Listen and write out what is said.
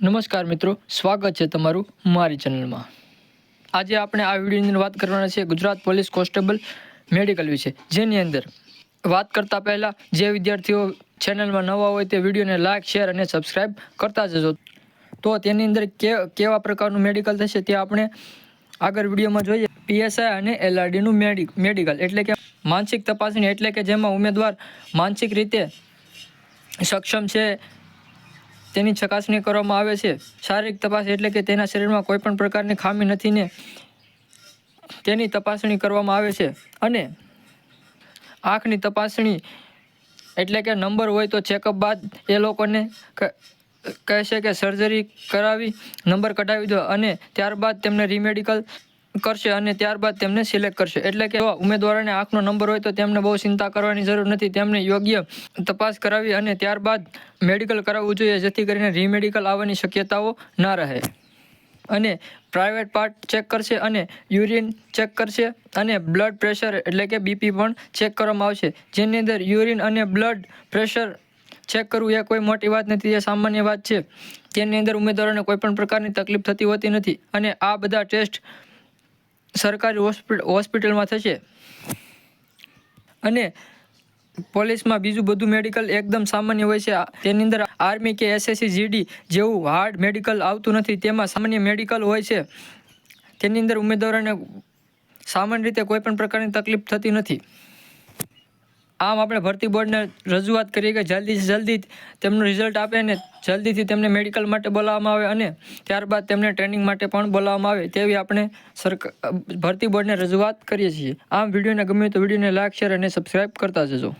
નમસ્કાર મિત્રો, સ્વાગત છે તમારું મારી ચેનલમાં। આજે આપણે આ વિડીયોની અંદર વાત કરવાના છે ગુજરાત પોલીસ કોન્સ્ટેબલ મેડિકલ વિશે, જેની અંદર વાત કરતા પહેલા જે વિદ્યાર્થીઓ ચેનલમાં નવા હોય તે વિડીયોને લાઇક, શેર અને સબસ્ક્રાઇબ કરતા જજો। તો તેની અંદર કેવા પ્રકારનું મેડિકલ થશે તે આપણે આગળ વિડીયોમાં જોઈએ। પીએસઆઈ અને એલઆરડીનું મેડિકલ એટલે કે માનસિક તપાસણી, એટલે કે જેમાં ઉમેદવાર માનસિક રીતે સક્ષમ છે તેની ચકાસણી કરવામાં આવે છે। શારીરિક તપાસ એટલે કે તેના શરીરમાં કોઈ પણ પ્રકારની ખામી નથી ને તેની તપાસણી કરવામાં આવે છે। અને આંખની તપાસણી એટલે કે નંબર હોય તો ચેકઅપ બાદ એ લોકોને કહેશે કે સર્જરી કરાવી નંબર કઢાવી દો અને ત્યારબાદ તેમને રીમેડિકલ કરશે અને ત્યારબાદ તેમને સિલેક્ટ કરશે। એટલે કે ઉમેદવારોને આંખનો નંબર હોય તો તેમને બહુ ચિંતા કરવાની જરૂર નથી, તેમને યોગ્ય તપાસ કરાવી અને ત્યારબાદ મેડિકલ કરાવવું જોઈએ, જેથી કરીને રીમેડિકલ આવવાની શક્યતાઓ ના રહે। અને પ્રાઇવેટ પાર્ટ ચેક કરશે અને યુરિન ચેક કરશે અને બ્લડ પ્રેશર એટલે કે બીપી પણ ચેક કરવામાં આવશે। જેની અંદર યુરિન અને બ્લડ પ્રેશર ચેક કરવું એ કોઈ મોટી વાત નથી, એ સામાન્ય વાત છે। તેની અંદર ઉમેદવારોને કોઈ પણ પ્રકારની તકલીફ થતી હોતી નથી અને આ બધા ટેસ્ટ સરકારી હોસ્પિટલમાં થશે। અને પોલીસમાં બીજું બધું મેડિકલ એકદમ સામાન્ય હોય છે। તેની અંદર આર્મી કે એસએસસી જીડી જેવું હાર્ડ મેડિકલ આવતું નથી, તેમાં સામાન્ય મેડિકલ હોય છે। તેની અંદર ઉમેદવારોને સામાન્ય રીતે કોઈ પણ પ્રકારની તકલીફ થતી નથી। આમ આપણે ભરતી બોર્ડને રજૂઆત કરીએ કે જલ્દીથી જલ્દી તેમનું રિઝલ્ટ આપે અને જલ્દીથી તેમને મેડિકલ માટે બોલાવવામાં આવે અને ત્યારબાદ તેમને ટ્રેનિંગ માટે પણ બોલાવવામાં આવે, તેવી આપણે ભરતી બોર્ડને રજૂઆત કરીએ છીએ। આમ વિડીયોને ગમે તો વિડીયોને લાઇક, શેર અને સબસ્ક્રાઇબ કરતા જજો।